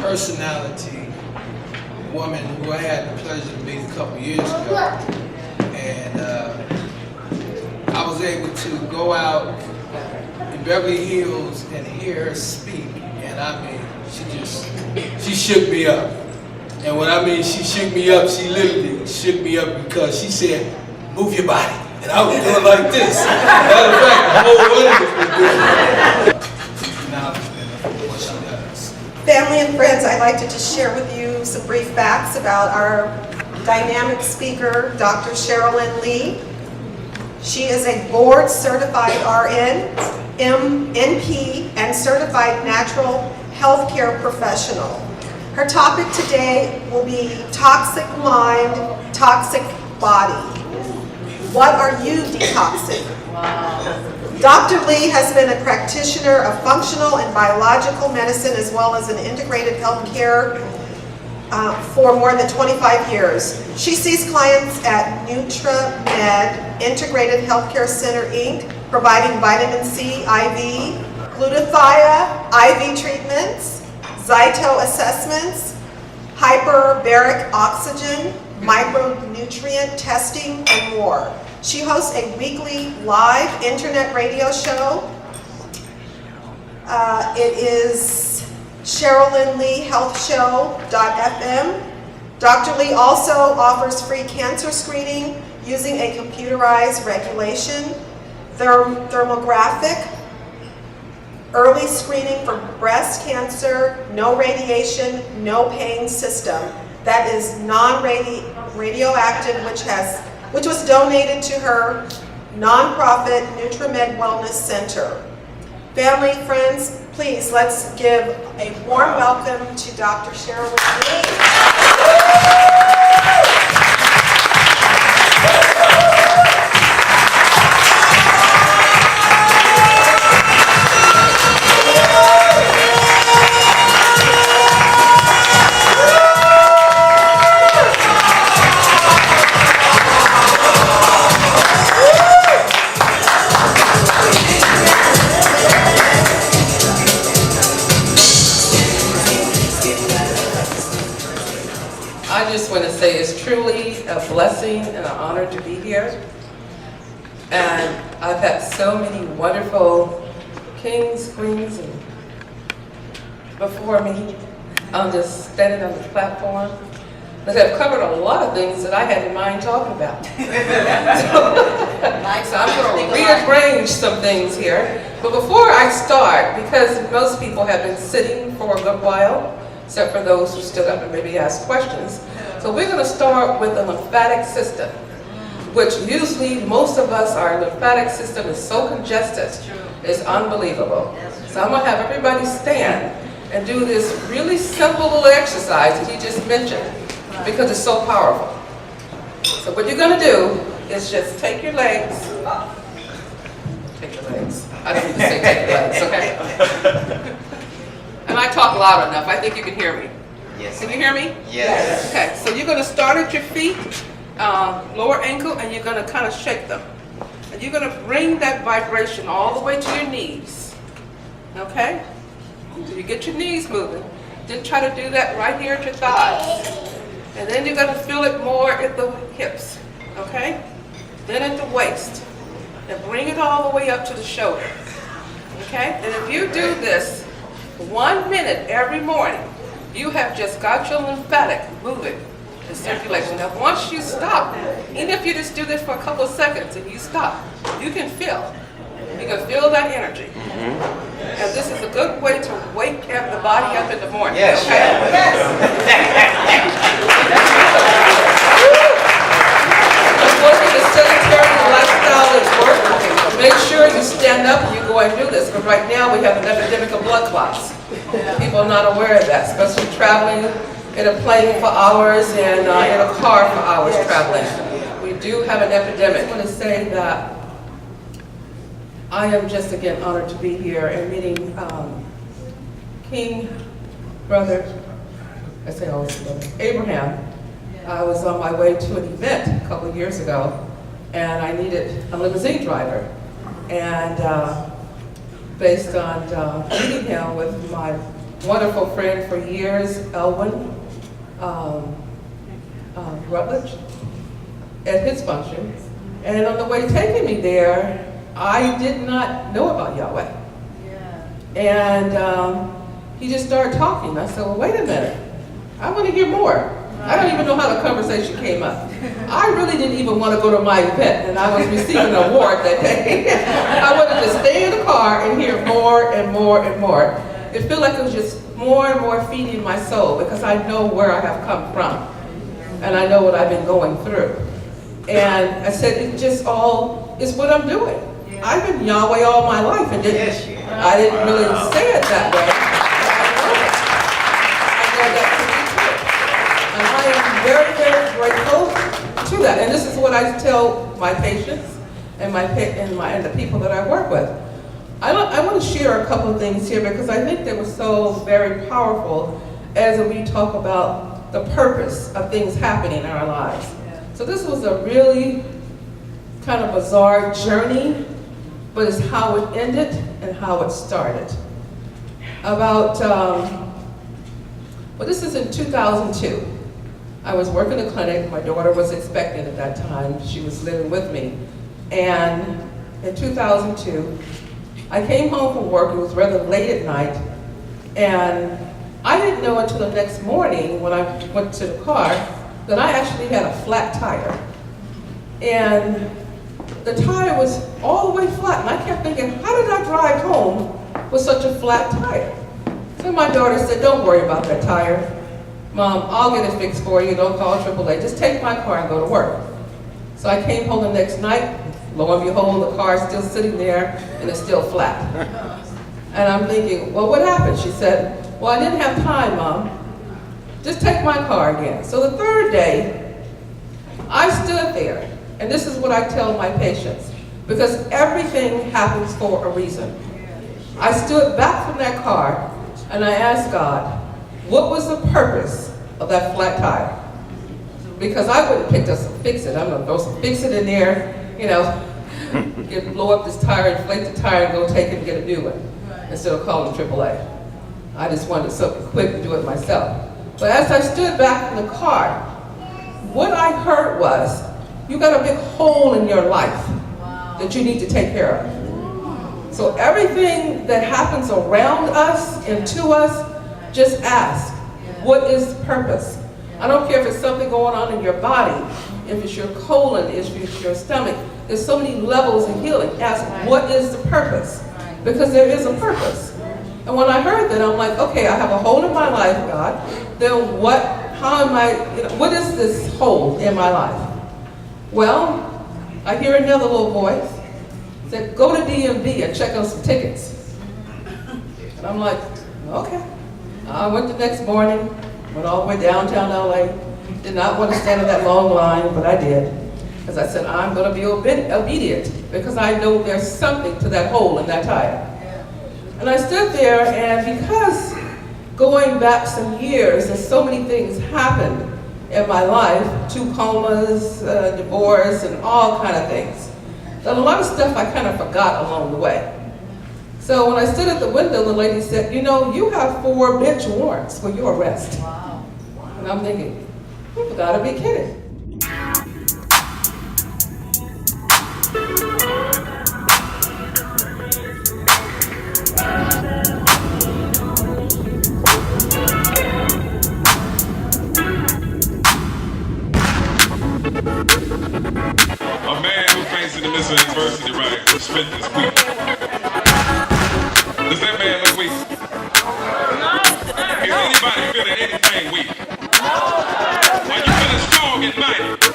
personality woman who I had the pleasure to meet a couple years ago. And I was able to go out in Beverly Hills and hear her speak. And I mean, she shook me up. And when I mean she shook me up, she literally shook me up because she said, "Move your body." And I was doing like this. Matter of fact, the whole audience was doing it. Now, what she does. Family and friends, I'd like to just share with you some brief facts about our dynamic speaker, Dr. Cherilyn Lee. She is a board-certified RN, NP, and certified natural healthcare professional. Her topic today will be toxic mind, toxic body. What are you detoxing? Dr. Lee has been a practitioner of functional and biological medicine as well as an integrated healthcare for more than 25 years. She sees clients at NutraMed Integrated Healthcare Center, Inc., providing vitamin C, IV, glutathione, IV treatments, Zyto assessments, hyperbaric oxygen, micronutrient testing, and more. She hosts a weekly live internet radio show. It is CherilynLeeHealthShow.fm. Dr. Lee also offers free cancer screening using a computerized regulation, thermographic, early screening for breast cancer, no radiation, no pain system that is non-radioactive, which was donated to her nonprofit NutraMed Wellness Center. Family, friends, please let's give a warm welcome to Dr. Cherilyn Lee. I just want to say it's truly a blessing and an honor to be here. And I've had so many wonderful kings, queens, and before me. I'm just standing on the platform. But I've covered a lot of things that I had in mind talking about. So I'm going to rearrange some things here. But before I start, because most people have been sitting for a good while, except for those who stood up and maybe asked questions. So we're going to start with the lymphatic system, which usually most of us, our lymphatic system is so congested, it's unbelievable. So I'm going to have everybody stand and do this really simple little exercise that he just mentioned, because it's so powerful. So what you're going to do is just take your legs. Take your legs. I don't need to say take your legs, okay? And I talk loud enough. I think you can hear me. Yes. Can you hear me? Yes. Okay, so you're going to start at your feet, lower ankle, and you're going to kind of shake them. And you're going to bring that vibration all the way to your knees. Okay? So you get your knees moving. Then try to do that right here at your thighs. And then you're going to feel it more at the hips. Okay? Then at the waist. And bring it all the way up to the shoulder. Okay? And if you do this 1 minute every morning, you have just got your lymphatic moving, the circulation. Now once you stop, even if you just do this for a couple of seconds and you stop, you can feel that energy. And this is a good way to wake up the body up in the morning. Yes. Okay? Working the sedentary lifestyle is working. Make sure you stand up and you go and do this, because right now we have an epidemic of blood clots. People are not aware of that, especially traveling in a plane for hours and in a car for hours traveling. We do have an epidemic. I want to say that I am just again honored to be here and meeting King Brother, I say always brother, Abraham. I was on my way to an event a couple of years ago, and I needed a limousine driver. And based on meeting him with my wonderful friend for years, Elwin Rutledge, at his function. And on the way taking me there, I did not know about Yahweh. And he just started talking. I said, well, wait a minute. I want to hear more. I don't even know how the conversation came up. I really didn't even want to go to my event, and I was receiving an award that day. I wanted to stay in the car and hear more and more and more. It felt like it was just more and more feeding my soul, because I know where I have come from, and I know what I've been going through. And I said, it just all is what I'm doing. I've been Yahweh all my life, and I didn't really say it that way. I know that to be true. And I am very, very grateful to that. And this is what I tell my patients and the people that I work with. I want to share a couple of things here, because I think they were so very powerful as we talk about the purpose of things happening in our lives. So this was a really kind of bizarre journey, but it's how it ended and how it started. This is in 2002. I was working a clinic. My daughter was expecting at that time. She was living with me. And in 2002, I came home from work. It was rather late at night. And I didn't know until the next morning when I went to the car that I actually had a flat tire. And the tire was all the way flat. And I kept thinking, how did I drive home with such a flat tire? So my daughter said, don't worry about that tire. Mom, I'll get it fixed for you. Don't call AAA. Just take my car and go to work. So I came home the next night. Lo and behold, the car is still sitting there and it's still flat. And I'm thinking, well, what happened? She said, well, I didn't have time, Mom. Just take my car again. So the third day, I stood there. And this is what I tell my patients, because everything happens for a reason. I stood back from that car and I asked God, what was the purpose of that flat tire? Because I wouldn't pick up some fix it. I'm gonna throw some fix it in there, blow up this tire, inflate the tire, and go take it and get a new one, instead of calling AAA. I just wanted something quick to do it myself. But as I stood back in the car, what I heard was, you got a big hole in your life that you need to take care of. So everything that happens around us and to us, just ask, what is the purpose? I don't care if it's something going on in your body, if it's your colon, if it's your stomach. There's so many levels in healing. Ask, what is the purpose? Because there is a purpose. And when I heard that, I'm like, okay, I have a hole in my life, God. Then what is this hole in my life? Well, I hear another little voice said, go to DMV and check on some tickets. And I'm like, okay. I went the next morning, went all the way downtown LA. Did not want to stand in that long line, but I did. Because I said, I'm going to be obedient, because I know there's something to that hole in that tire. And I stood there, and because going back some years, there's so many things happened in my life, 2 comas, divorce, and all kind of things. And a lot of stuff I kind of forgot along the way. So when I stood at the window, the lady said, you have 4 bench warrants for your arrest. Wow. And I'm thinking, you've got to be kidding. A man who faints in the midst of adversity, right, whose strength is weak. Does that man look weak? Is anybody feeling anything weak? Are you feeling strong and mighty?